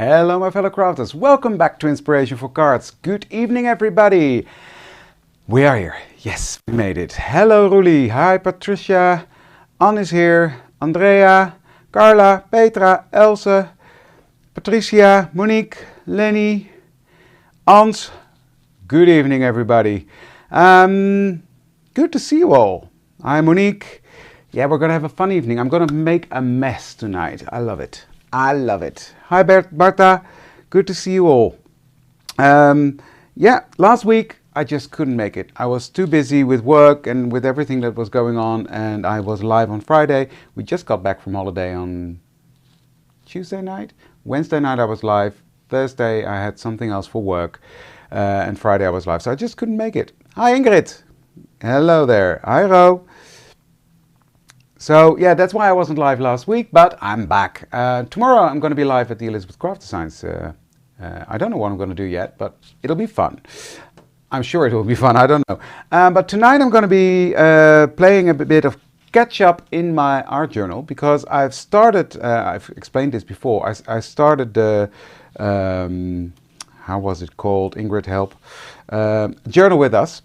Hello my fellow crafters, welcome back to Inspiration for Cards. Good evening everybody. We are here, yes, we made it. Hello Ruli, hi Patricia, Anne is here, Andrea, Carla, Petra, Else, Patricia, Monique, Lenny, Ans. Good evening everybody. Good to see you all. Hi Monique. Yeah, we're gonna have a fun evening. I'm gonna make a mess tonight. I love it. I love it. Hi Bertha, good to see you all. Yeah, last week I just couldn't make it. I was too busy with work and with everything that was going on, and I was live on Friday. We just got back from holiday on Tuesday night. Wednesday night I was live. Thursday I had something else for work, and Friday I was live, so I just couldn't make it. Hi Ingrid. Hello there. Hi Ro. So yeah, that's why I wasn't live last week, but I'm back. Tomorrow I'm going to be live at the Elizabeth Craft Designs. I don't know what I'm going to do yet, but it'll be fun. I'm sure it will be fun, I don't know. But tonight I'm going to be playing a bit of catch up in my art journal, because I've started, I've explained this before, I started the, how was it called, Ingrid help, Journal with Us.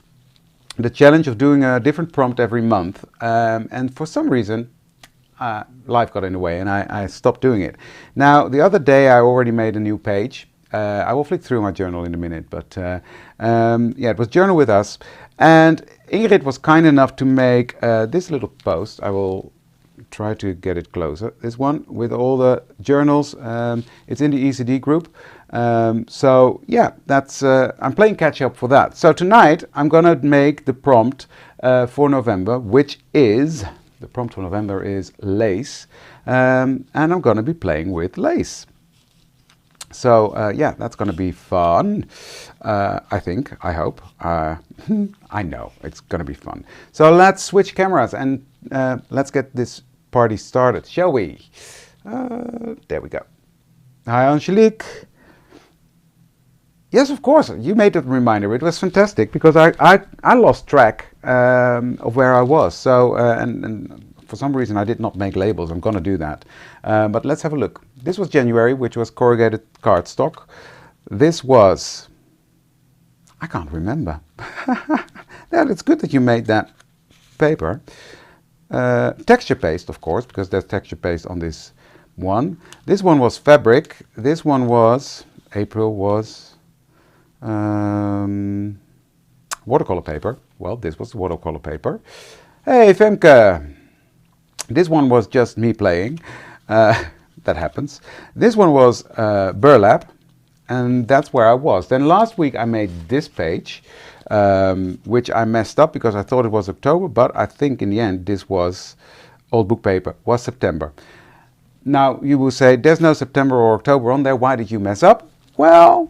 The challenge of doing a different prompt every month, and for some reason life got in the way and I stopped doing it. Now the other day I already made a new page. I will flick through my journal in a minute, but yeah, it was Journal with Us, and Ingrid was kind enough to make this little post. I will try to get it closer, this one with all the journals. It's in the ECD group. So yeah, that's I'm playing catch up for that. So tonight I'm gonna make the prompt for November, which is, the prompt for November is lace, and I'm gonna be playing with lace. So yeah, that's gonna be fun. I think, I hope, I know it's gonna be fun. So let's switch cameras and let's get this party started, shall we? There we go. Hi Angelique. Yes, of course, you made a reminder. It was fantastic, because I lost track of where I was. So, and for some reason I did not make labels. I'm going to do that. But let's have a look. This was January, which was corrugated cardstock. This was, I can't remember. Yeah, it's good that you made that paper. Texture paste, of course, because there's texture paste on this one. This one was fabric. This one was, April was watercolor paper. Well, this was watercolor paper. Hey Femke, this one was just me playing. That happens. This one was burlap, and that's where I was. Then last week I made this page, which I messed up because I thought it was October, but I think in the end this was old book paper, was September. Now you will say there's no September or October on there, why did you mess up? Well,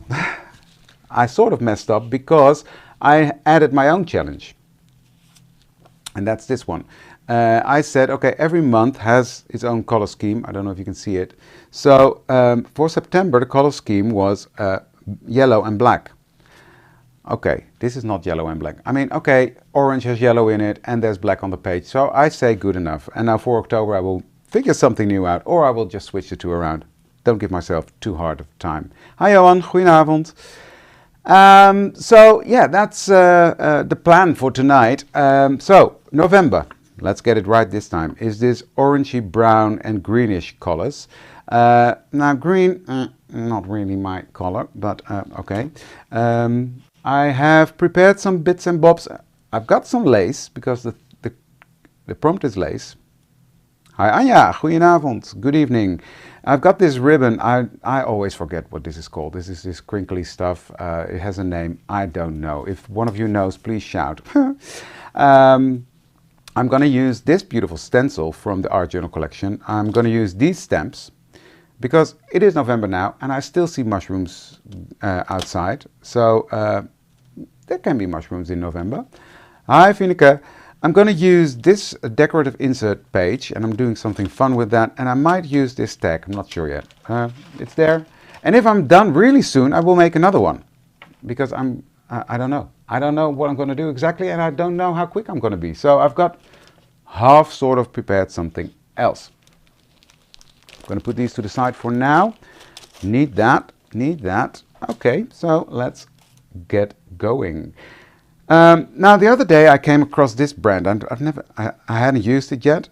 I sort of messed up because I added my own challenge, and that's this one. I said, okay, every month has its own color scheme. I don't know if you can see it. So for September, the color scheme was yellow and black. Okay, this is not yellow and black. I mean, okay, orange has yellow in it and there's black on the page. So I say good enough. And now for October, I will figure something new out, or I will just switch the two around. Don't give myself too hard of time. Hi Johan, goedenavond. So yeah, that's the plan for tonight. So November, let's get it right this time, is this orangey brown and greenish colors. Now green, not really my color, but okay. I have prepared some bits and bobs. I've got some lace, because the prompt is lace. Hi Anja, goedenavond, good evening. I've got this ribbon. I always forget what this is called. This is this crinkly stuff. It has a name. I don't know. If one of you knows, please shout. I'm going to use this beautiful stencil from the Art Journal collection. I'm going to use these stamps because it is November now and I still see mushrooms outside. So there can be mushrooms in November. Hi Fineke. I'm going to use this decorative insert page, and I'm doing something fun with that, and I might use this tag. I'm not sure yet. It's there, and if I'm done really soon I will make another one, because I don't know. I don't know what I'm going to do exactly, and I don't know how quick I'm going to be. So I've got half sort of prepared something else. I'm going to put these to the side for now. Need that, need that. Okay, so let's get going. Now the other day I came across this brand and I hadn't used it yet.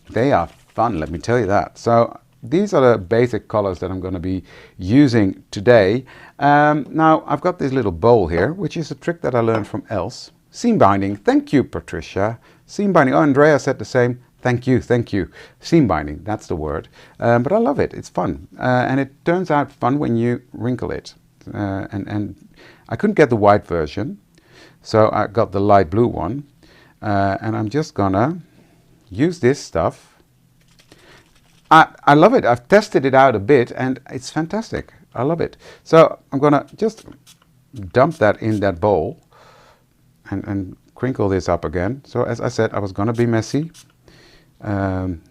They are fun, let me tell you that. So these are the basic colors that I'm going to be using today. Now I've got this little bowl here, which is a trick that I learned from Els. Seam binding, thank you Patricia. Seam binding, oh Andrea said the same. Thank you, thank you. Seam binding, that's the word. But I love it, it's fun. And it turns out fun when you wrinkle it. And I couldn't get the white version, so I got the light blue one. And I'm just gonna use this stuff. I love it. I've tested it out a bit and it's fantastic. I love it. So I'm gonna just dump that in that bowl and crinkle this up again. So as I said, I was gonna be messy.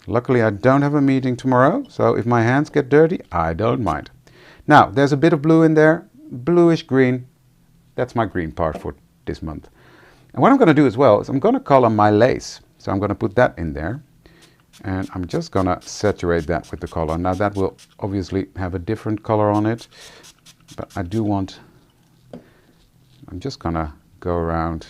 Luckily I don't have a meeting tomorrow, so if my hands get dirty, I don't mind. Now there's a bit of blue in there, bluish green. That's my green part for this month. And what I'm gonna do as well is I'm gonna color my lace. So I'm gonna put that in there. And I'm just gonna saturate that with the color. Now that will obviously have a different color on it, but I do want, I'm just gonna go around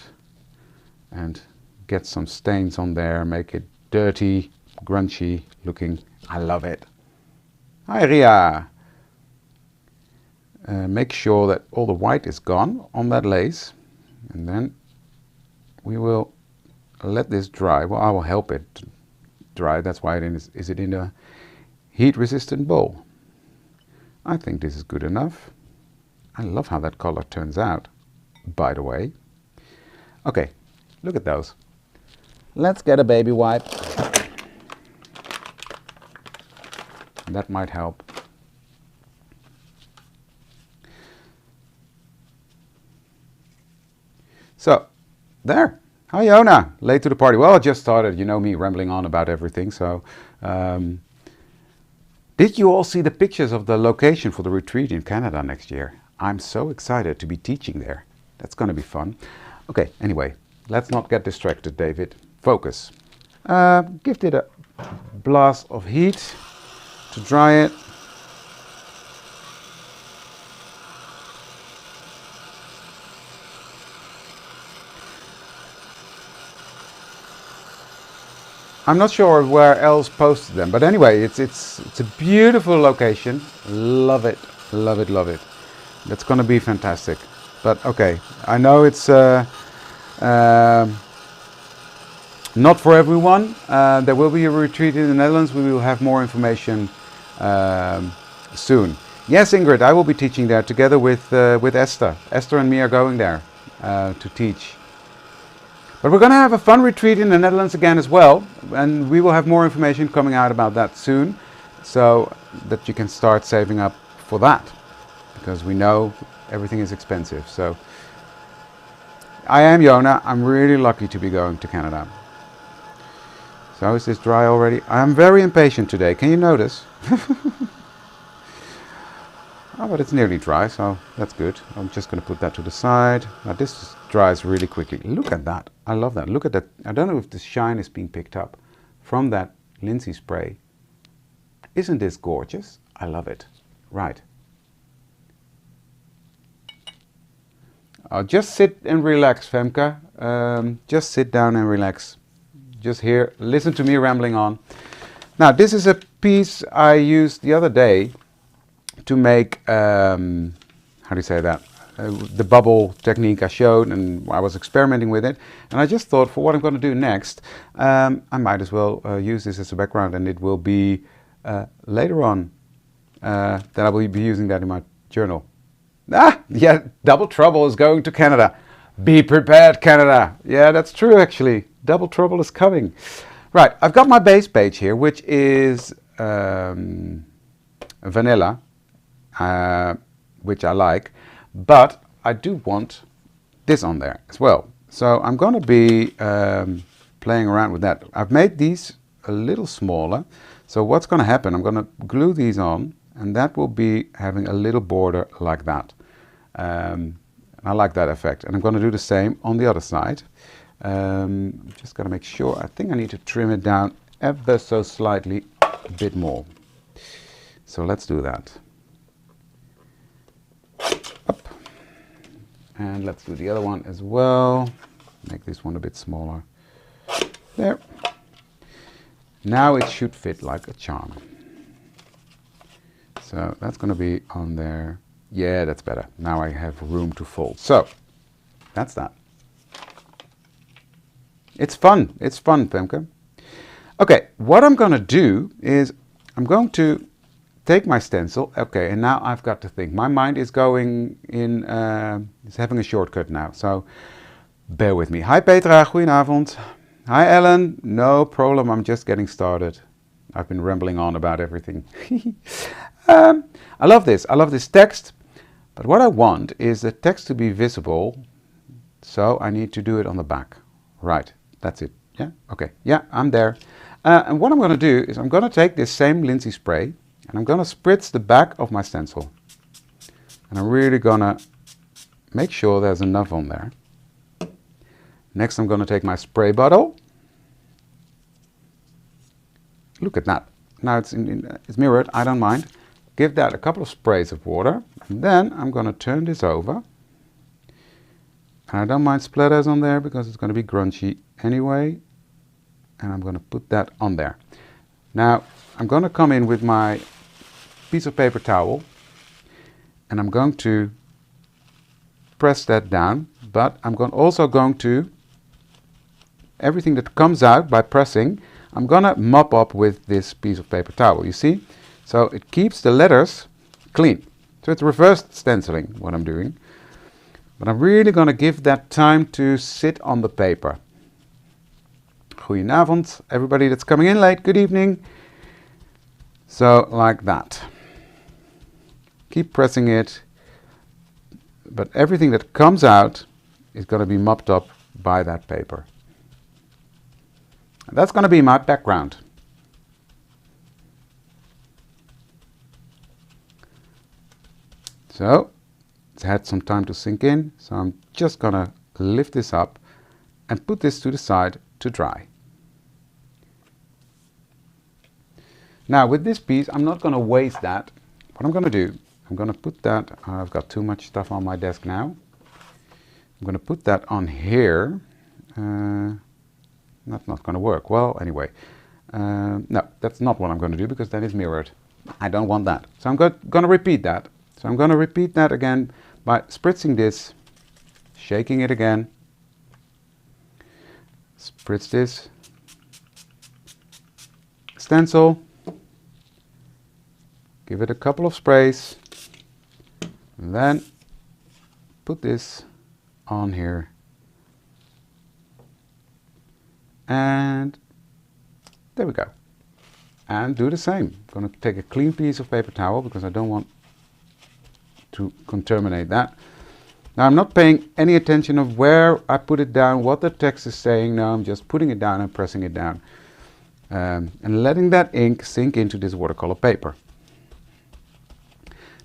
and get some stains on there, make it dirty, grungy looking. I love it. Hi Ria. Make sure that all the white is gone on that lace, and then we will let this dry. Well, I will help it dry. That's why it is it in a heat resistant bowl. I think this is good enough. I love how that color turns out, by the way. Okay, look at those. Let's get a baby wipe. That might help. So, there. Hi, Yona. Late to the party. Well, I just started. You know me, rambling on about everything. So, did you all see the pictures of the location for the retreat in Canada next year? I'm so excited to be teaching there. That's going to be fun. Okay, anyway, let's not get distracted, David. Focus. Give it a blast of heat to dry it. I'm not sure where else posted them, but anyway, it's a beautiful location. Love it, love it, love it. That's going to be fantastic. But okay, I know it's not for everyone. There will be a retreat in the Netherlands. We will have more information soon. Yes, Ingrid, I will be teaching there together with Esther. Esther and me are going there to teach. But we're going to have a fun retreat in the Netherlands again as well, and we will have more information coming out about that soon, so that you can start saving up for that, because we know everything is expensive. So I am Yona. I'm really lucky to be going to Canada. So is this dry already? I'm very impatient today. Can you notice? Oh, but it's nearly dry, so that's good. I'm just going to put that to the side. Now this dries really quickly. Look at that. I love that. Look at that. I don't know if the shine is being picked up from that linseed spray. Isn't this gorgeous? I love it. Right. Just sit and relax, Femke. Just sit down and relax. Just here, listen to me rambling on. Now this is a piece I used the other day to make, how do you say that, the bubble technique I showed, and I was experimenting with it, and I just thought for what I'm going to do next, I might as well use this as a background, and it will be later on that I will be using that in my journal. Yeah, Double Trouble is going to Canada. Be prepared, Canada. Yeah, that's true actually. Double Trouble is coming. Right, I've got my base page here, which is vanilla. Which I like, but I do want this on there as well. So I'm going to be playing around with that. I've made these a little smaller. So what's going to happen, I'm going to glue these on, and that will be having a little border like that. I like that effect, and I'm going to do the same on the other side. I'm just going to make sure, I think I need to trim it down ever so slightly, a bit more. So let's do that. And let's do the other one as well. Make this one a bit smaller. There. Now it should fit like a charm. So that's going to be on there. Yeah, that's better. Now I have room to fold. So that's that. It's fun. It's fun, Femke. Okay, what I'm going to do is I'm going to take my stencil. Okay, and now I've got to think. My mind is going in, it's having a shortcut now. So bear with me. Hi Petra, goedenavond. Hi Ellen, no problem, I'm just getting started. I've been rambling on about everything. I love this text, but what I want is the text to be visible, so I need to do it on the back. Right, that's it, yeah, okay, yeah, I'm there. And what I'm going to do is I'm going to take this same Lindsay spray and I'm going to spritz the back of my stencil. And I'm really going to make sure there's enough on there. Next I'm going to take my spray bottle. Look at that. Now it's mirrored, I don't mind. Give that a couple of sprays of water. And then I'm going to turn this over. And I don't mind splatters on there because it's going to be grungy anyway. And I'm going to put that on there. Now I'm going to come in with my piece of paper towel. And I'm going to press that down. But I'm also going to everything that comes out by pressing, I'm gonna mop up with this piece of paper towel, you see? So it keeps the letters clean. So it's reverse stenciling, what I'm doing. But I'm really gonna give that time to sit on the paper. Goedenavond, everybody that's coming in late, good evening. So, like that. Keep pressing it, but everything that comes out is gonna be mopped up by that paper. That's going to be my background. So it's had some time to sink in, so I'm just going to lift this up and put this to the side to dry. Now with this piece, I'm not going to waste that. What I'm going to do, I'm going to put that, I've got too much stuff on my desk now. I'm going to put that on here. That's not going to work. Well, anyway, no, that's not what I'm going to do because that is mirrored. I don't want that. So I'm going to repeat that. So I'm going to repeat that again by spritzing this, shaking it again, spritz this, stencil, give it a couple of sprays, and then put this on here. And there we go. And do the same. I'm going to take a clean piece of paper towel because I don't want to contaminate that. Now I'm not paying any attention of where I put it down, what the text is saying. No, I'm just putting it down and pressing it down. And letting that ink sink into this watercolor paper.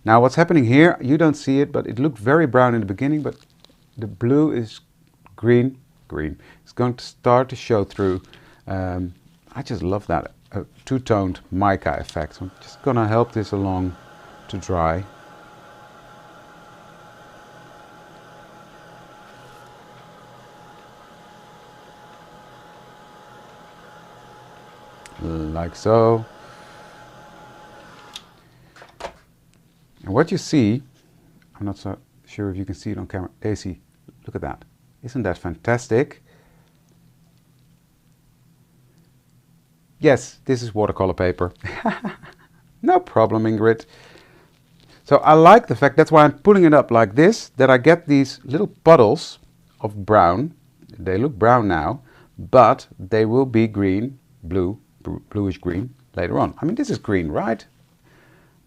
Now what's happening here, you don't see it, but it looked very brown in the beginning, but the blue is green. It's going to start to show through. I just love that two-toned mica effect. So I'm just going to help this along to dry. Like so. And what you see, I'm not so sure if you can see it on camera. AC, look at that. Isn't that fantastic? Yes, this is watercolor paper. No problem, Ingrid. So I like the fact, that's why I'm putting it up like this, that I get these little puddles of brown. They look brown now, but they will be green, bluish green later on. I mean, this is green, right?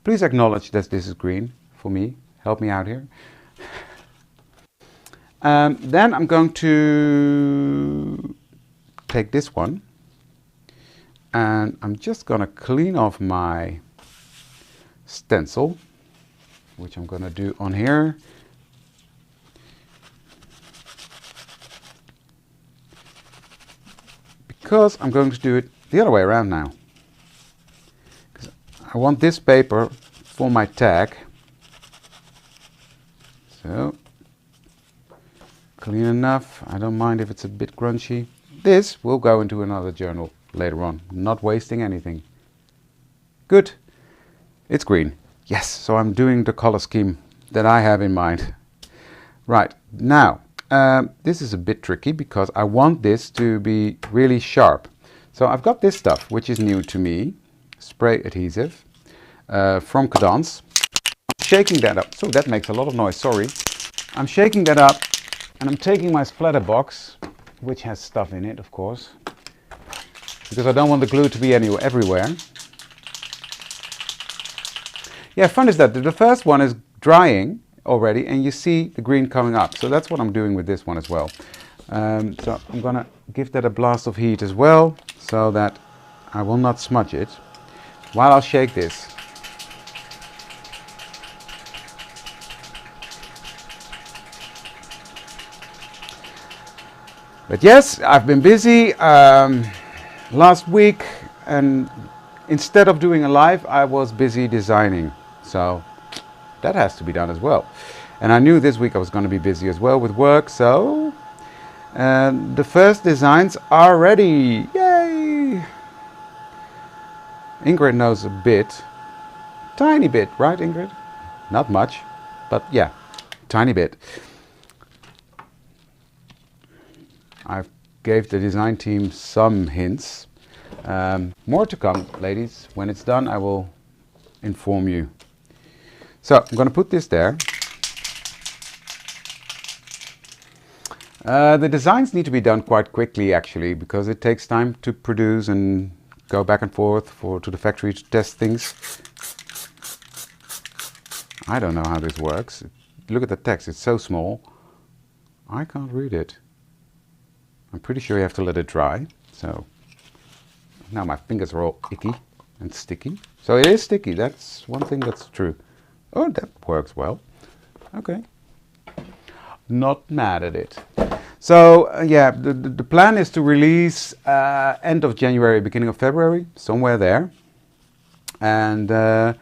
Please acknowledge that this is green for me. Help me out here. Then I'm going to take this one and I'm just going to clean off my stencil, which I'm going to do on here. Because I'm going to do it the other way around now. I want this paper for my tag. So clean enough. I don't mind if it's a bit crunchy. This will go into another journal later on. Not wasting anything. Good. It's green. Yes, so I'm doing the color scheme that I have in mind. Right, now, this is a bit tricky because I want this to be really sharp. So I've got this stuff, which is new to me. Spray adhesive from Cadence. I'm shaking that up. So that makes a lot of noise, sorry. I'm shaking that up and I'm taking my splatter box, which has stuff in it, of course, because I don't want the glue to be everywhere. Yeah, fun is that the first one is drying already and you see the green coming up. So that's what I'm doing with this one as well. So I'm gonna give that a blast of heat as well so that I will not smudge it while I'll shake this. But yes, I've been busy last week, and instead of doing a live, I was busy designing. So that has to be done as well. And I knew this week I was going to be busy as well with work. So the first designs are ready. Yay! Ingrid knows a bit. Tiny bit, right, Ingrid? Not much, but yeah, tiny bit. I gave the design team some hints. More to come, ladies. When it's done, I will inform you. So I'm going to put this there. The designs need to be done quite quickly, actually, because it takes time to produce and go back and forth to the factory to test things. I don't know how this works. Look at the text, it's so small. I can't read it. I'm pretty sure you have to let it dry. So now my fingers are all icky and sticky. So it is sticky, that's one thing that's true. Oh, that works well. Okay. Not mad at it. So yeah, the plan is to release end of January, beginning of February, somewhere there. And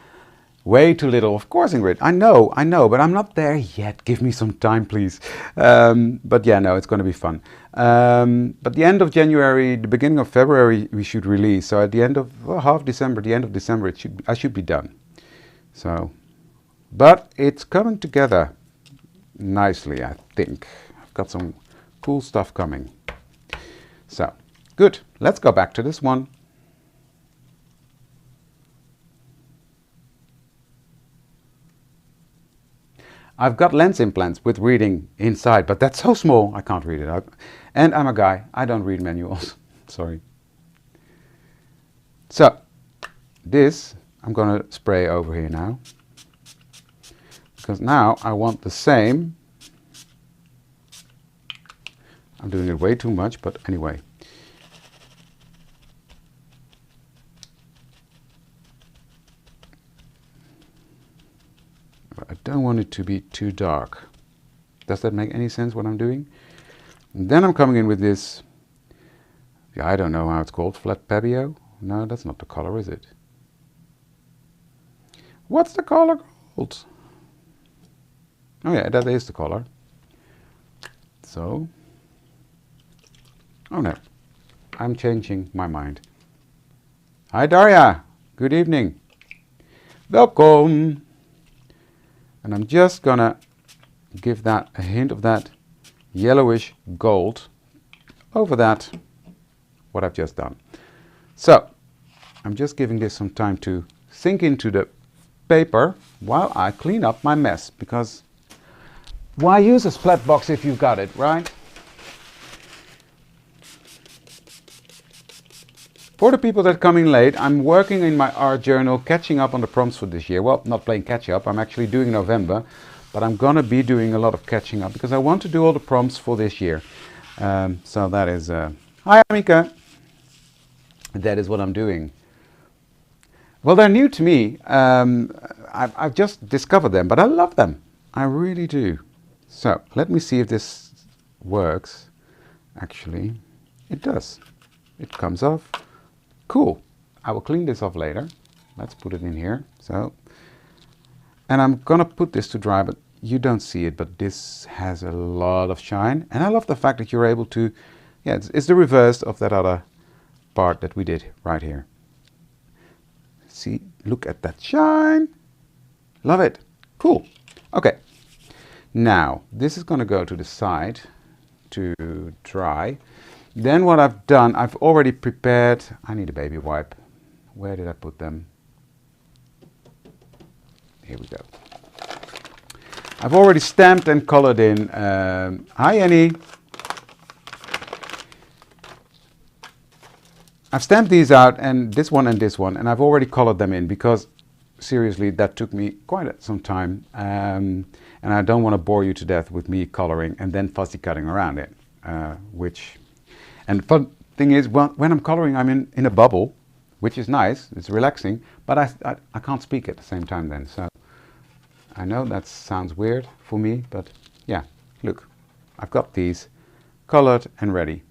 way too little, of course, Ingrid. I know, but I'm not there yet. Give me some time, please. But yeah, no, it's going to be fun. But the end of January, the beginning of February, we should release. So at the end of half December, the end of December, I should be done. So, but it's coming together nicely, I think. I've got some cool stuff coming. So, good. Let's go back to this one. I've got lens implants with reading inside, but that's so small I can't read it. And I'm a guy, I don't read manuals. Sorry. So, this I'm going to spray over here now. Because now I want the same. I'm doing it way too much, but anyway. I don't want it to be too dark. Does that make any sense what I'm doing? And then I'm coming in with this, I don't know how it's called, flat pabio? No, that's not the color, is it? What's the color called? Oh yeah, that is the color. So, oh no, I'm changing my mind. Hi Daria, good evening. Welcome. And I'm just gonna give that a hint of that yellowish gold over that, what I've just done. So, I'm just giving this some time to sink into the paper while I clean up my mess, because why use a splat box if you've got it, right? For the people that come in late, I'm working in my art journal, catching up on the prompts for this year. Well, not playing catch up, I'm actually doing November, but I'm gonna be doing a lot of catching up because I want to do all the prompts for this year. So that is, hi Amika, that is what I'm doing. Well, they're new to me. I've just discovered them, but I love them. I really do. So let me see if this works. Actually, it does. It comes off. Cool. I will clean this off later. Let's put it in here. So, and I'm gonna put this to dry, but you don't see it, but this has a lot of shine. And I love the fact that you're able to, yeah, it's the reverse of that other part that we did right here. See, look at that shine. Love it. Cool. Okay. Now, this is going to go to the side to dry. Then what I've done, I've already prepared, I need a baby wipe. Where did I put them? Here we go. I've already stamped and colored in. Hi Annie. I've stamped these out, and this one, and I've already colored them in because seriously that took me quite some time, and I don't want to bore you to death with me coloring and then fussy cutting around it, and the fun thing is, well, when I'm coloring I'm in a bubble, which is nice, it's relaxing, but I can't speak at the same time then, so I know that sounds weird for me, but yeah, look, I've got these colored and ready.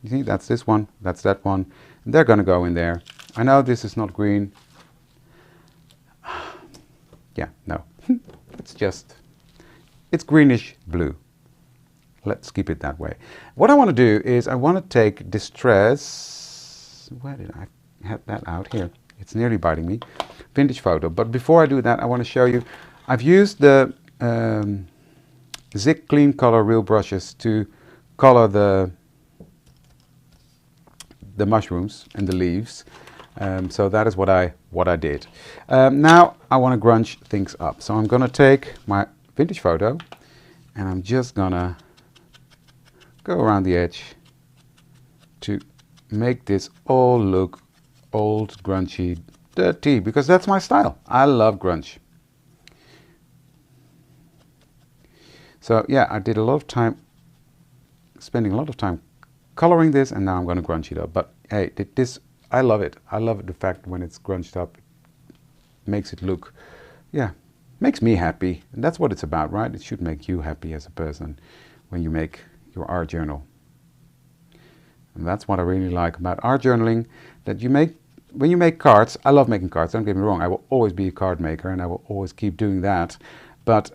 You see, that's this one, that's that one, and they're gonna go in there. I know this is not green. Yeah, no, it's greenish blue. Let's keep it that way. What I want to do is I want to take Distress, where did I have that out here? It's nearly biting me. Vintage photo, but before I do that I want to show you, I've used the Zig Clean Color Real brushes to color the mushrooms and the leaves. So that is what I did. Now I want to grunge things up. So I'm going to take my vintage photo and I'm just going to go around the edge to make this all look old, grungy, dirty, because that's my style. I love grunge. So yeah, I did a lot of time, spending a lot of time coloring this, and now I'm going to grunge it up. But hey, I love it. I love it, the fact when it's grunged up, makes it look, yeah, makes me happy. And that's what it's about, right? It should make you happy as a person when you make your art journal. And that's what I really like about art journaling, that when you make cards, I love making cards, don't get me wrong, I will always be a card maker and I will always keep doing that. But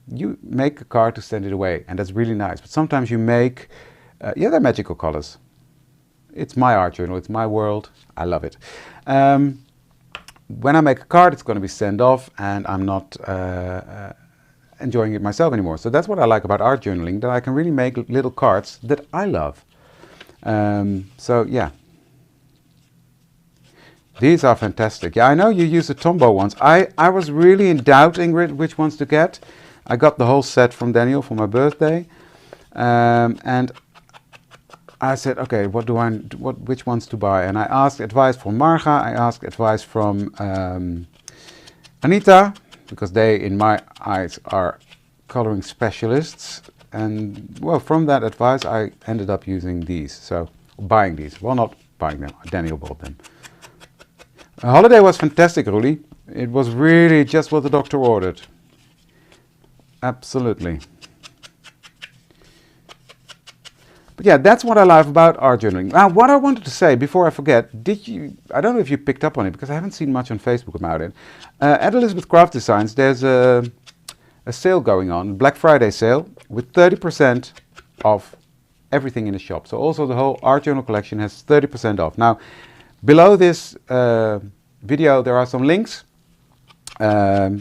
you make a card to send it away, and that's really nice. But sometimes you make, yeah, they're magical colors. It's my art journal, it's my world, I love it. When I make a card, it's going to be sent off, and I'm not enjoying it myself anymore. So that's what I like about art journaling, that I can really make little cards that I love. So yeah. These are fantastic. Yeah, I know you use the Tombow ones. I was really in doubting which ones to get. I got the whole set from Daniel for my birthday. And I said, okay, which ones to buy? And I asked advice from Marga, I asked advice from Anita, because they, in my eyes, are coloring specialists. And well, from that advice, I ended up using these. So, buying these. Well, not buying them, Daniel bought them. The holiday was fantastic, Ruli. It was really just what the doctor ordered. Absolutely. But yeah, that's what I love about art journaling. Now, what I wanted to say before I forget, I don't know if you picked up on it, because I haven't seen much on Facebook about it. At Elizabeth Craft Designs, there's a sale going on, Black Friday sale, with 30% off everything in the shop. So also the whole art journal collection has 30% off. Now, below this video, there are some links to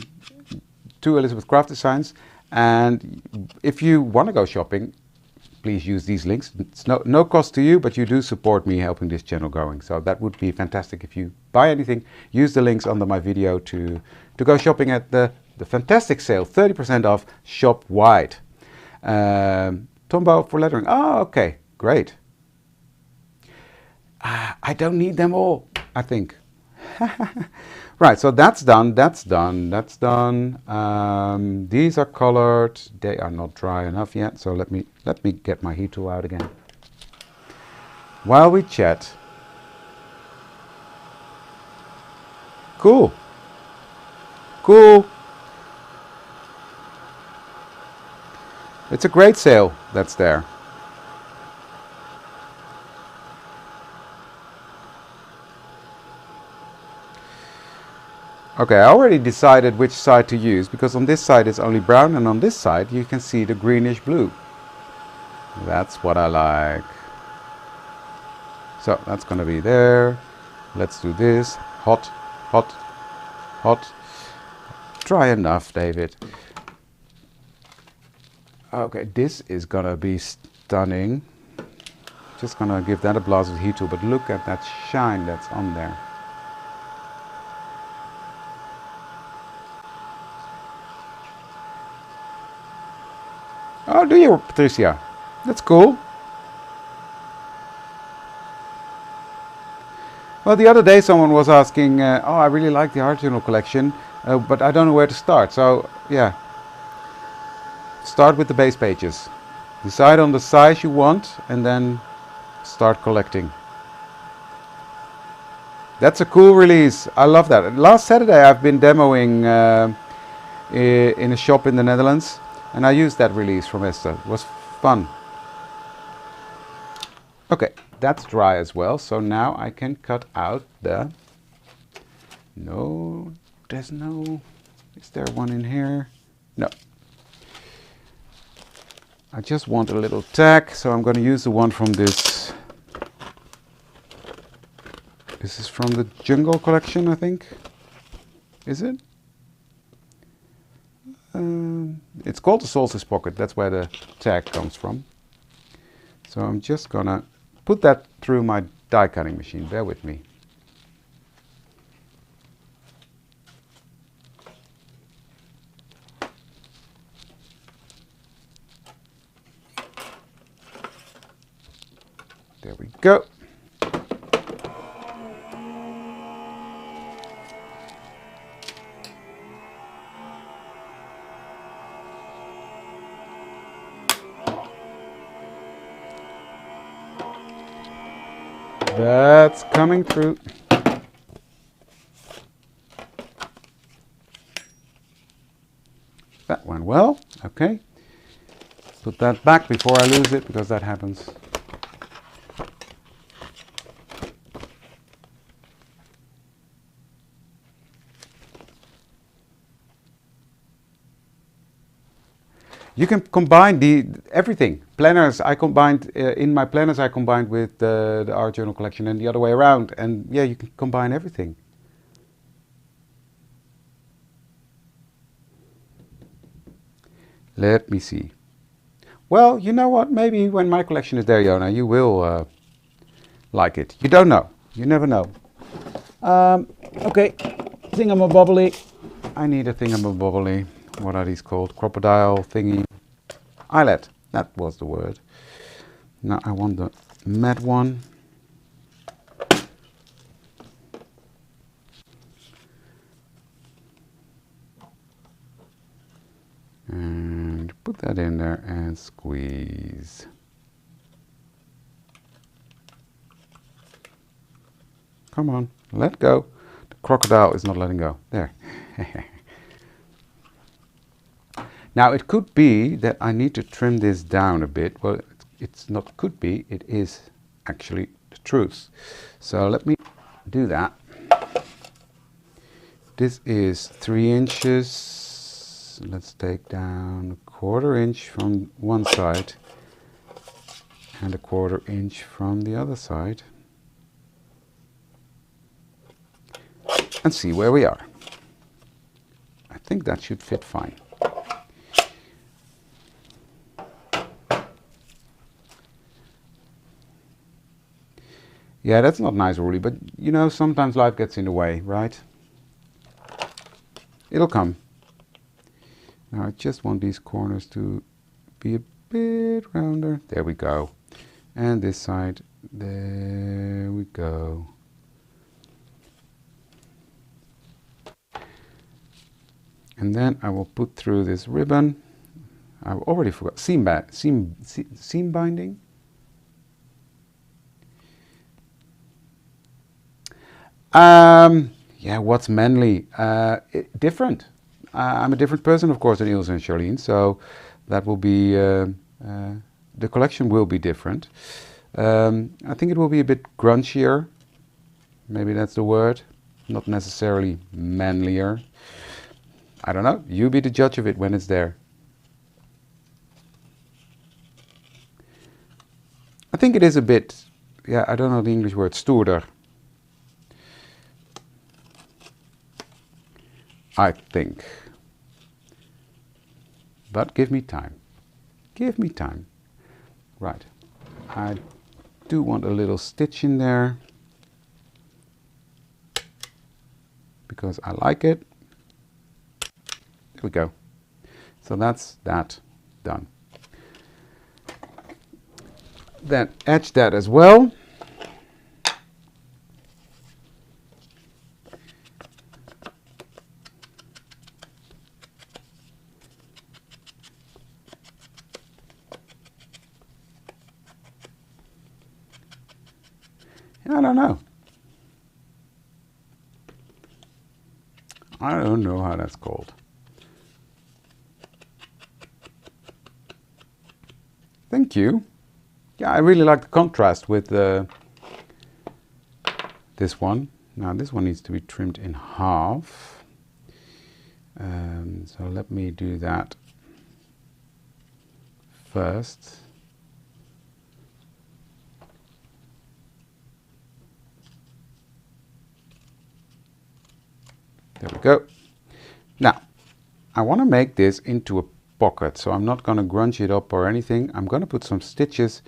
Elizabeth Craft Designs. And if you want to go shopping, please use these links. It's no cost to you, but you do support me helping this channel growing. So that would be fantastic. If you buy anything, use the links under my video to go shopping at the fantastic sale, 30% off shop-wide. Tombow for lettering. Oh, okay, great. I don't need them all, I think. Right, so that's done, that's done, that's done. These are colored. They are not dry enough yet, so let me get my heat tool out again. While we chat. Cool. Cool. It's a great sale that's there. Okay, I already decided which side to use, because on this side it's only brown and on this side you can see the greenish blue. That's what I like. So that's gonna be there. Let's do this. Hot, hot, hot. Dry enough, David. Okay, this is gonna be stunning. Just gonna give that a blast with heat tool, but look at that shine that's on there. Oh, do you, Patricia? That's cool. Well, the other day someone was asking, oh, I really like the art journal collection, but I don't know where to start. So, yeah, start with the base pages. Decide on the size you want and then start collecting. That's a cool release. I love that. Last Saturday I've been demoing in a shop in the Netherlands, and I used that release from Esther. It was fun. Okay, that's dry as well, so now I can cut out the... No, there's no... Is there one in here? No. I just want a little tag, so I'm going to use the one from this... This is from the Jungle collection, I think. Is it? It's called the Solstice Pocket. That's where the tag comes from. So I'm just gonna put that through my die cutting machine. Bear with me. There we go. That's coming through. That went well. Okay. Put that back before I lose it, because that happens. You can combine everything. Planners, I combined, in my planners I combined with the art journal collection and the other way around. And yeah, you can combine everything. Let me see. Well, you know what? Maybe when my collection is there, Jona, you will like it. You don't know. You never know. Okay, thingamabobbly. I need a thingamabobbly. What are these called? Crocodile thingy. Eyelet. That was the word. Now I want the matte one. And put that in there and squeeze. Come on, let go. The crocodile is not letting go. There. Now it could be that I need to trim this down a bit. Well, it's not could be, it is actually the truth. So let me do that. This is 3 inches. Let's take down 1/4 inch from one side and 1/4 inch from the other side. And see where we are. I think that should fit fine. Yeah, that's not nice, really, but you know, sometimes life gets in the way, right? It'll come. Now I just want these corners to be a bit rounder. There we go. And this side, there we go. And then I will put through this ribbon. I already forgot, seam binding. Yeah, what's manly? Different. I'm a different person, of course, than Ilse and Charlene, so that will be, the collection will be different. I think it will be a bit grunchier. Maybe that's the word. not necessarily manlier. I don't know, you be the judge of it when it's there. I think it is a bit, yeah, I don't know the English word, stoerder. I think. But give me time. Give me time. Right. I do want a little stitch in there because I like it. There we go. So that's that done. Then edge that as well. I don't know. I don't know how that's called. Thank you. Yeah, I really like the contrast with this one. Now this one needs to be trimmed in half. So let me do that first. There we go. Now, I want to make this into a pocket, so I'm not going to grunge it up or anything. I'm going to put some stitches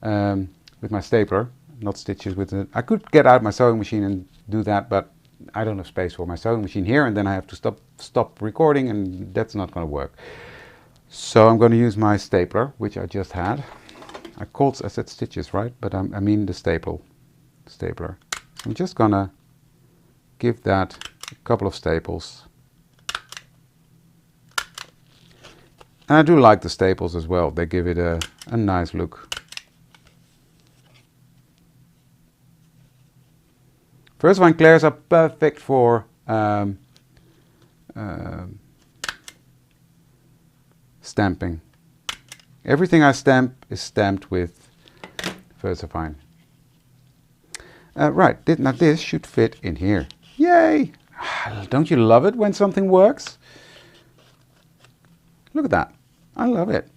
with my stapler, not stitches with it. I could get out my sewing machine and do that, but I don't have space for my sewing machine here, and then I have to stop recording, and that's not going to work. So I'm going to use my stapler, which I just had. I said stitches, right? But I mean the stapler. So I'm just going to give that a couple of staples. And I do like the staples as well. They give it a nice look. First Vine Clairs are perfect for stamping. Everything I stamp is stamped with VersaFine. Right, now this should fit in here. Yay! Don't you love it when something works? Look at that. I love it.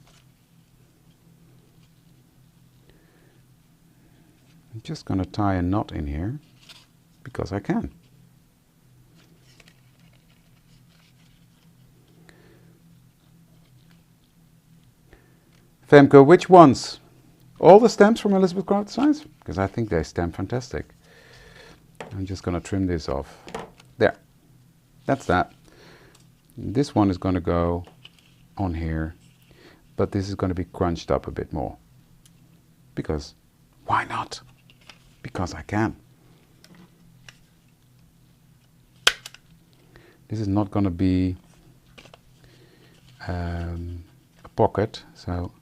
I'm just going to tie a knot in here because I can. Femke, which ones? All the stamps from Elizabeth Craft Designs? Because I think they stamp fantastic. I'm just going to trim this off. There. That's that. This one is going to go on here, but this is going to be crunched up a bit more. Because why not? Because I can. This is not going to be a pocket, so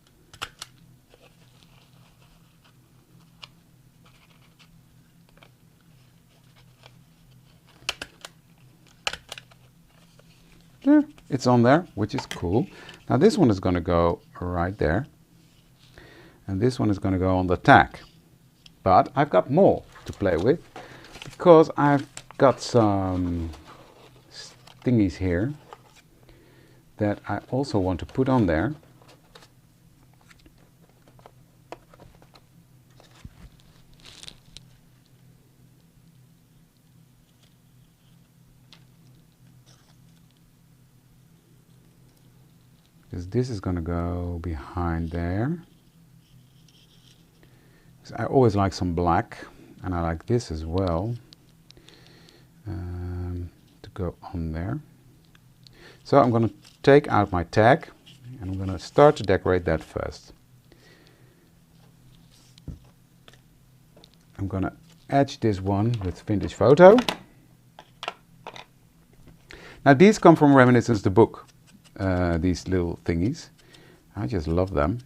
there, it's on there, which is cool. Now this one is going to go right there, and this one is going to go on the tag. But I've got more to play with because I've got some thingies here that I also want to put on there. Because this is going to go behind there. I always like some black, and I like this as well to go on there. So I'm going to take out my tag, and I'm going to start to decorate that first. I'm going to edge this one with Vintage Photo. Now these come from Reminiscence the book, these little thingies. I just love them.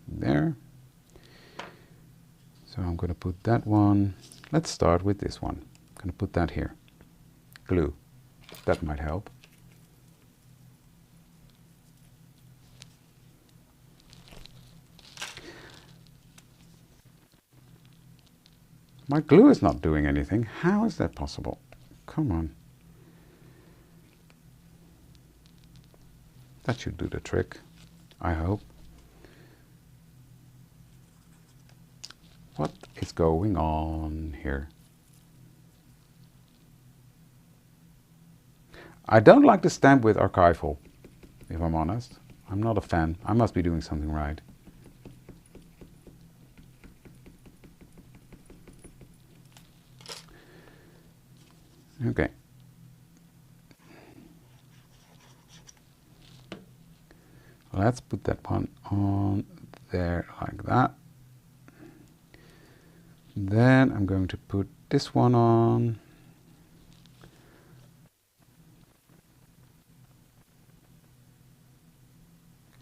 There. So I'm going to put that one. Let's start with this one. I'm going to put that here. Glue. That might help. My glue is not doing anything. How is that possible? Come on. That should do the trick, I hope. What is going on here? I don't like the stamp with archival, if I'm honest. I'm not a fan. I must be doing something right. Okay. Let's put that one on there like that. Then I'm going to put this one on.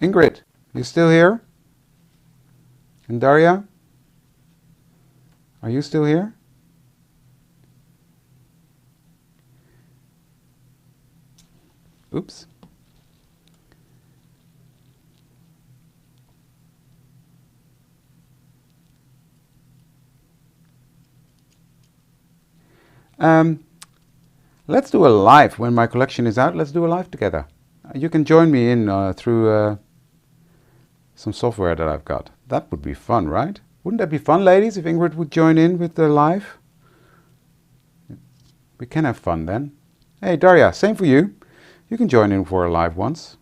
Ingrid, you still here? And Daria? Are you still here? Oops. Let's do a live when my collection is out. Let's do a live together. You can join me in through some software that I've got. That would be fun, right? Wouldn't that be fun, ladies, if Ingrid would join in with the live? We can have fun then. Hey, Daria, same for you. You can join in for a live once.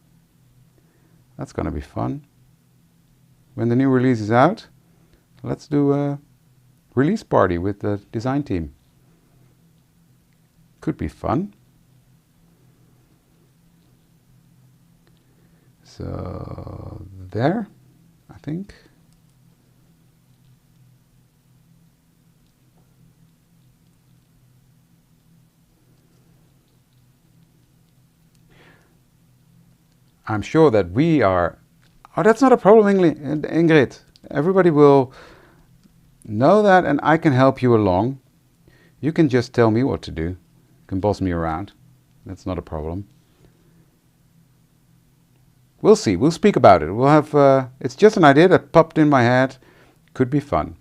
That's going to be fun. When the new release is out, let's do a release party with the design team. Could be fun. So there, I think. I'm sure that we are... Oh, that's not a problem, Ingrid. Everybody will know that, and I can help you along. You can just tell me what to do. You can boss me around. That's not a problem. We'll see. We'll speak about it. We'll have... it's just an idea that popped in my head. Could be fun.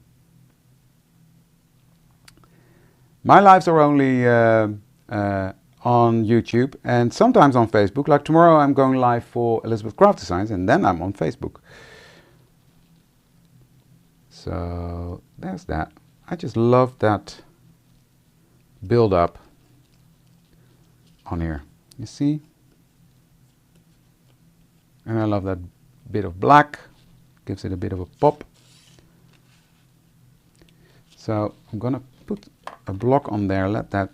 My lives are only on YouTube and sometimes on Facebook. Like tomorrow I'm going live for Elizabeth Craft Designs and then I'm on Facebook. So there's that. I just love that build up on here. You see? And I love that bit of black. Gives it a bit of a pop. So I'm gonna put a block on there, let that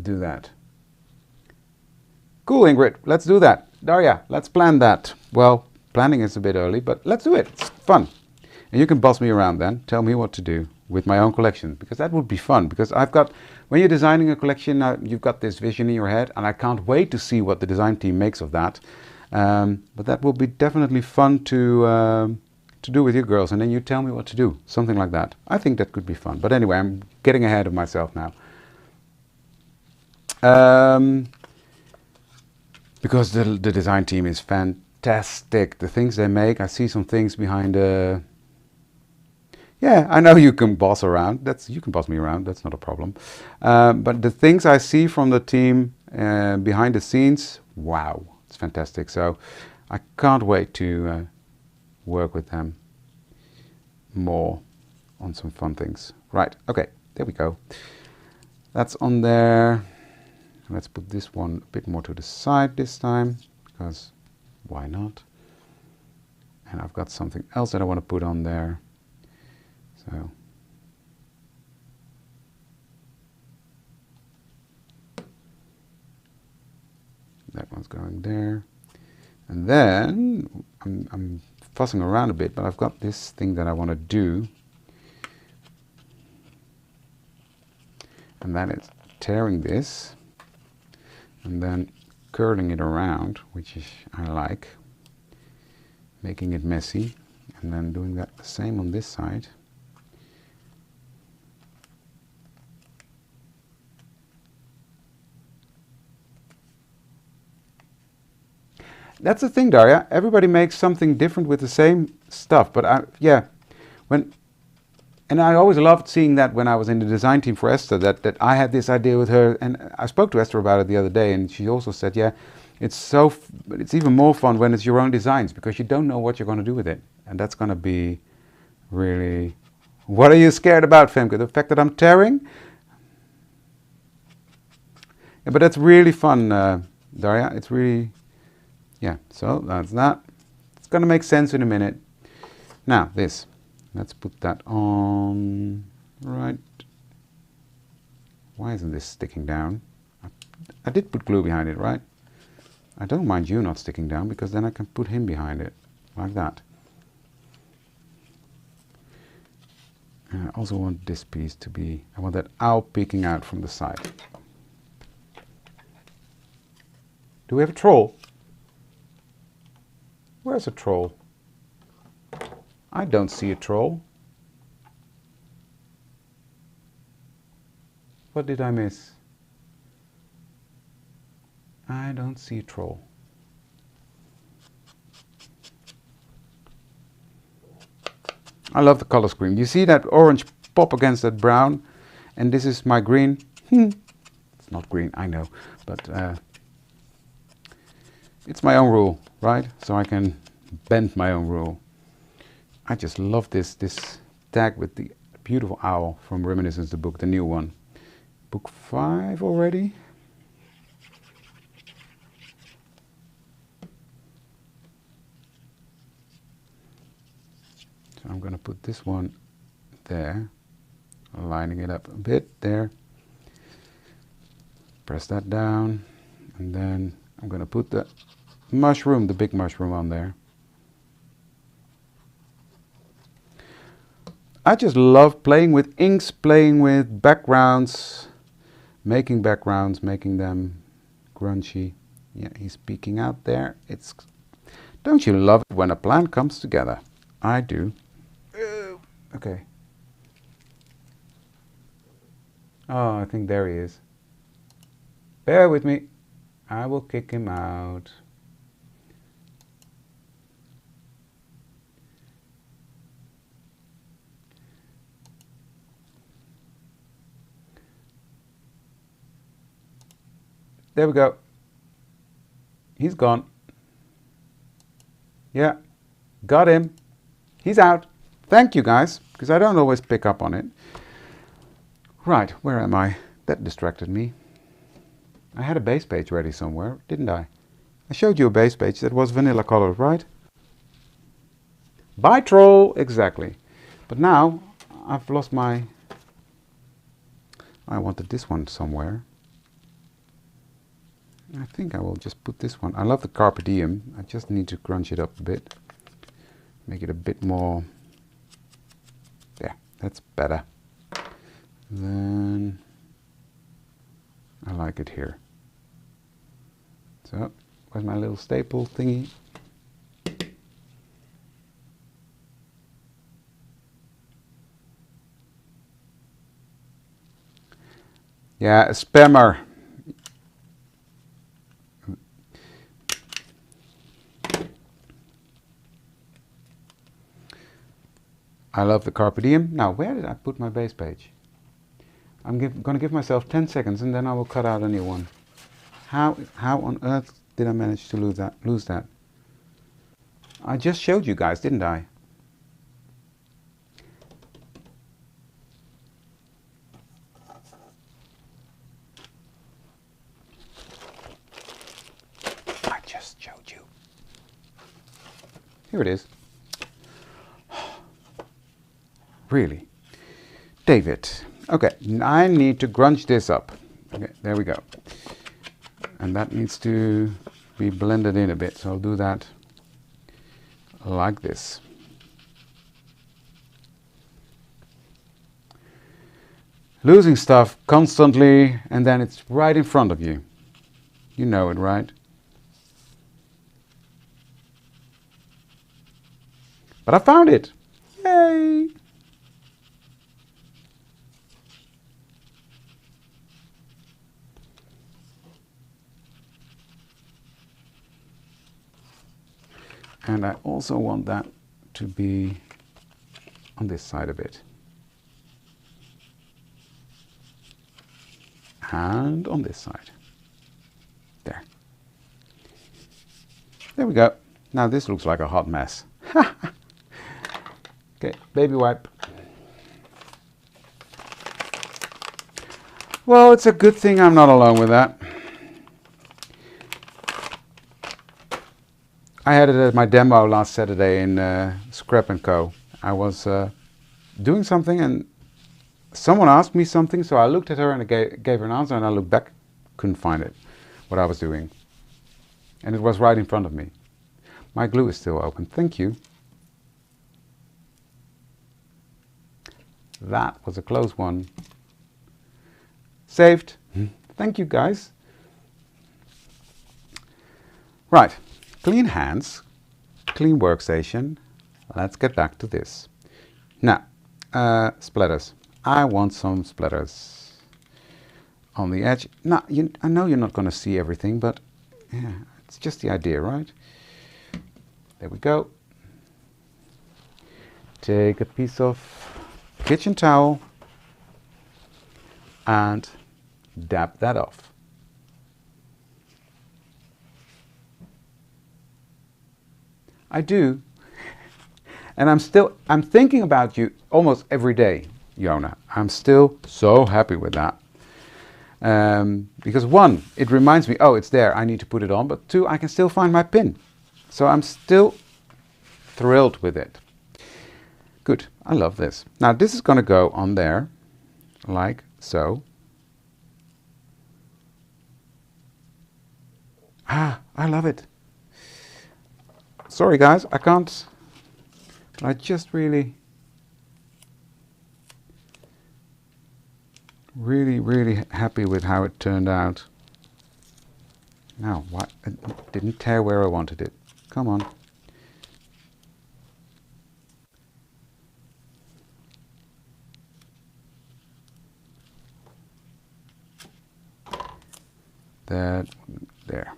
do that. Cool, Ingrid, let's do that. Daria, let's plan that. Well, planning is a bit early, but let's do it. It's fun. And you can boss me around then. Tell me what to do with my own collection, because that would be fun. Because I've got, when you're designing a collection, you've got this vision in your head, and I can't wait to see what the design team makes of that. But that will be definitely fun to do with you girls, and then you tell me what to do. Something like that. I think that could be fun. But anyway, I'm getting ahead of myself now. Because the design team is fantastic. The things they make, I see some things behind yeah, I know you can boss around. You can boss me around. That's not a problem. But the things I see from the team behind the scenes, wow, it's fantastic. So I can't wait to work with them more on some fun things. Right, okay, there we go. That's on there. Let's put this one a bit more to the side this time, because why not? And I've got something else that I want to put on there. So that one's going there. And then I'm fussing around a bit, but I've got this thing that I want to do. And that is tearing this and then curling it around, which is I like, making it messy, and then doing that the same on this side. That's the thing, Daria. Everybody makes something different with the same stuff, but yeah, when And I always loved seeing that when I was in the design team for Esther, that I had this idea with her, and I spoke to Esther about it the other day, and she also said, yeah, it's even more fun when it's your own designs, because you don't know what you're going to do with it. And that's going to be really... What are you scared about, Femke? The fact that I'm tearing? Yeah, but that's really fun, Daria. It's really... Yeah, so that's that. It's going to make sense in a minute. Now, this. Let's put that on. Right. Why isn't this sticking down? I did put glue behind it, right? I don't mind you not sticking down, because then I can put him behind it. Like that. And I also want this piece to be... I want that owl peeking out from the side. Do we have a troll? Where's a troll? I don't see a troll. What did I miss? I don't see a troll. I love the color scheme. You see that orange pop against that brown, and this is my green. It's not green, I know, but it's my own rule, right? So I can bend my own rule. I just love this tag with the beautiful owl from Reminiscence, the book, the new one. Book 5 already. So I'm going to put this one there, lining it up a bit there. Press that down, and then I'm going to put the mushroom, the big mushroom, on there. I just love playing with inks, playing with backgrounds, making them grungy. Yeah, he's peeking out there. Don't you love it when a plan comes together? I do. Okay. Oh, I think there he is. Bear with me. I will kick him out. There we go. He's gone. Yeah, got him. He's out. Thank you, guys, because I don't always pick up on it. Right, where am I? That distracted me. I had a base page ready somewhere, didn't I? I showed you a base page that was vanilla colored, right? By troll, exactly. But now I've lost my... I wanted this one somewhere. I think I will just put this one. I love the carpe diem. I just need to crunch it up a bit. Make it a bit more... Yeah, that's better. Then I like it here. So, where's my little staple thingy? Yeah, a spammer. I love the carpe diem. Now, where did I put my base page? I'm going to give myself 10 seconds and then I will cut out a new one. How on earth did I manage to lose that? I just showed you guys, didn't I? I just showed you. Here it is. Really? David. Okay, I need to grunge this up. Okay, there we go. And that needs to be blended in a bit, so I'll do that like this. Losing stuff constantly, and then it's right in front of you. You know it, right? But I found it! Yay! And I also want that to be on this side a bit. and on this side. There. There we go. Now this looks like a hot mess. Okay, baby wipe. Well, it's a good thing I'm not alone with that. I had it at my demo last Saturday in Scrap & Co. I was doing something and someone asked me something, so I looked at her and I gave her an answer, and I looked back, couldn't find it, what I was doing. And it was right in front of me. My glue is still open, thank you. That was a close one. Saved. Thank you, guys. Right, clean hands, clean workstation. Let's get back to this. Now, splatters. I want some splatters on the edge. Now, I know you're not going to see everything, but yeah, it's just the idea, right? There we go. Take a piece of kitchen towel and dab that off. I do. And I'm thinking about you almost every day, Yona. I'm still so happy with that. Because one, it reminds me, oh, it's there, I need to put it on. But two, I can still find my pin. So I'm still thrilled with it. Good, I love this. Now this is going to go on there, like so. Ah, I love it. Sorry guys, I can't, but I just really happy with how it turned out. Now, what? It didn't tear where I wanted it. Come on. That, there.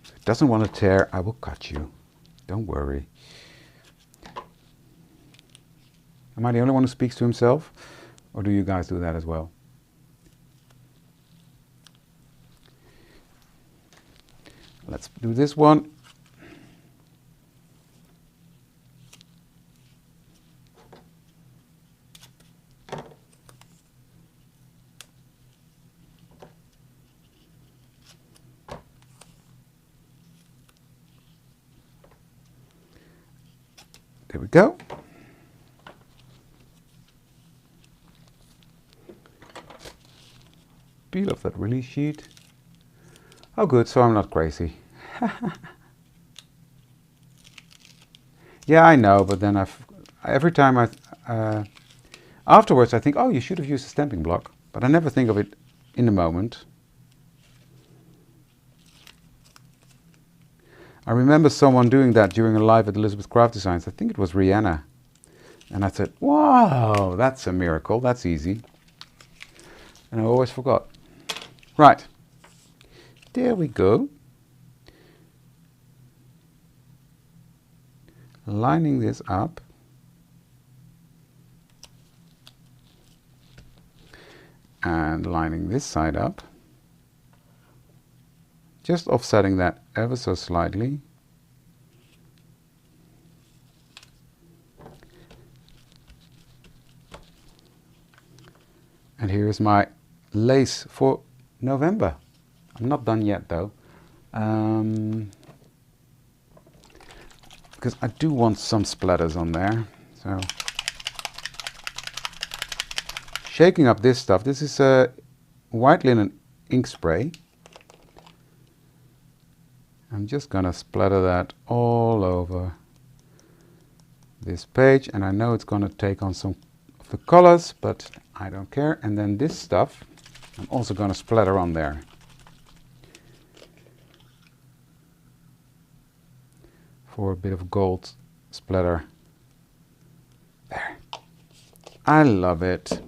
If it doesn't want to tear, I will cut you. Don't worry. Am I the only one who speaks to himself? Or do you guys do that as well? Let's do this one. There we go. Peel off that release sheet. Oh good, so I'm not crazy. Yeah, I know, but then every time afterwards I think, oh, you should have used a stamping block, but I never think of it in the moment. I remember someone doing that during a live at Elizabeth Craft Designs. I think it was Rihanna. And I said, wow, that's a miracle, that's easy. And I always forgot. Right, there we go. Lining this up. And lining this side up. Just offsetting that ever so slightly. And here is my lace for November. I'm not done yet though. Because I do want some splatters on there. So shaking up this stuff. This is a white linen ink spray. I'm just gonna splatter that all over this page, and I know it's gonna take on some of the colors, but I don't care. And then this stuff I'm also gonna splatter on there. For a bit of gold splatter. There. I love it.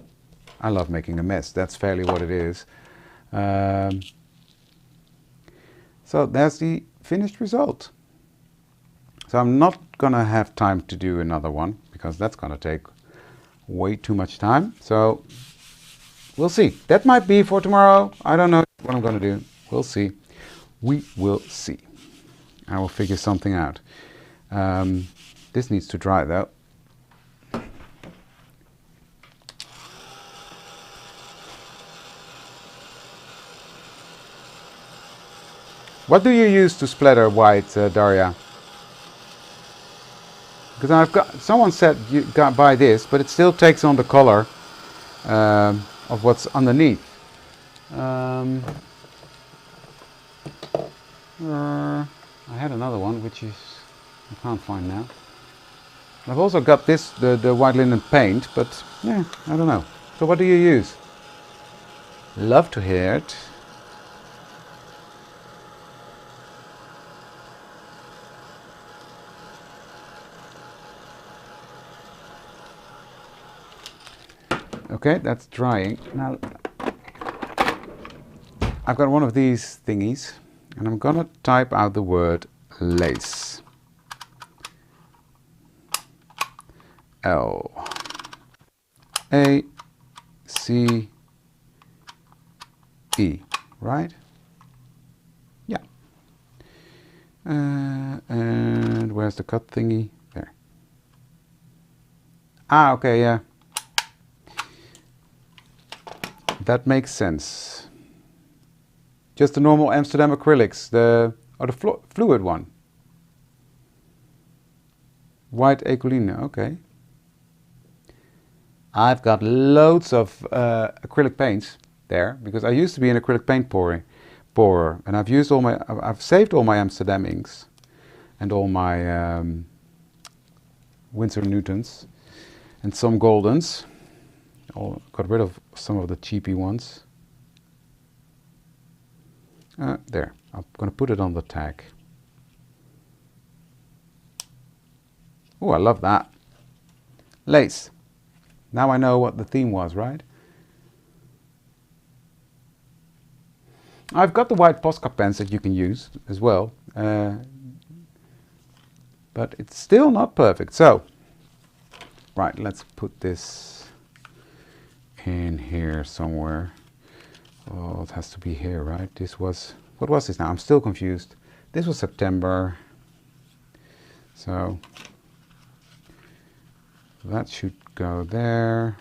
I love making a mess. That's fairly what it is. So that's the finished result. So I'm not gonna have time to do another one because that's gonna take way too much time. So we'll see. That might be for tomorrow. I don't know what I'm going to do. We'll see. We will see. I will figure something out. This needs to dry though. What do you use to splatter white, Daria? Because I've got, someone said you got buy this, but it still takes on the color of what's underneath. I had another one, which is I can't find now. I've also got this, the white linen paint, but yeah, I don't know. So what do you use? Love to hear it. Okay, that's drying. Now, I've got one of these thingies, and I'm gonna type out the word lace. L A C E, right? Yeah. And where's the cut thingy? There. Ah, okay, yeah. That makes sense. Just the normal Amsterdam acrylics, the fluid one. White Ecoline, okay. I've got loads of acrylic paints there because I used to be an acrylic paint pourer, and I've saved all my Amsterdam inks and all my Winsor Newtons and some Goldens. Got rid of some of the cheapy ones. There, I'm going to put it on the tag. Oh, I love that. Lace. Now I know what the theme was, right? I've got the white Posca pens that you can use as well. But it's still not perfect. So, right, let's put this in here somewhere. Oh, it has to be here, right? This was, what was this now? I'm still confused. This was September. So that should go there.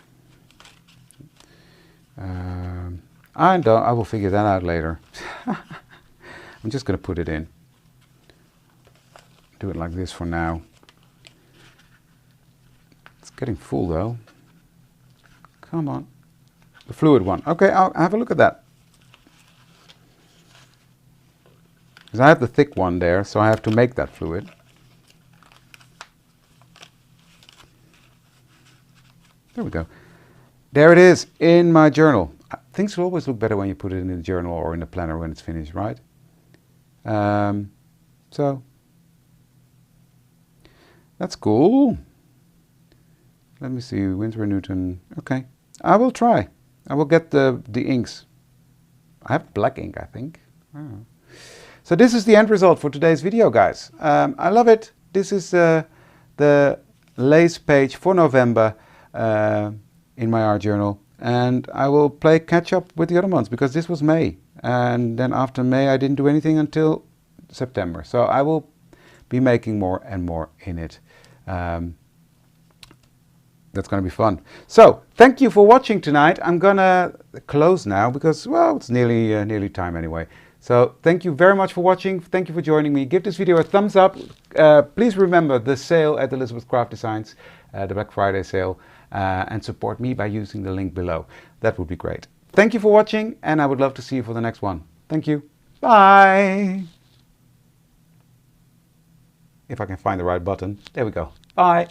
I will figure that out later. I'm just going to put it in. Do it like this for now. It's getting full though. Come on. The fluid one. Okay, I'll have a look at that. Because I have the thick one there, so I have to make that fluid. There we go. There it is in my journal. Things will always look better when you put it in the journal or in the planner when it's finished, right? So, that's cool. Let me see, Winsor Newton. Okay, I will try. I will get the inks. I have black ink, I think. Oh. So this is the end result for today's video, guys. I love it. This is the lace page for November in my art journal. And I will play catch up with the other months because this was May. And then after May, I didn't do anything until September. So I will be making more and more in it. That's going to be fun. So, thank you for watching tonight. I'm going to close now because, well, it's nearly time anyway. So, thank you very much for watching. Thank you for joining me. Give this video a thumbs up. Please remember the sale at Elizabeth Craft Designs, the Black Friday sale, and support me by using the link below. That would be great. Thank you for watching, and I would love to see you for the next one. Thank you. Bye. If I can find the right button. There we go. Bye.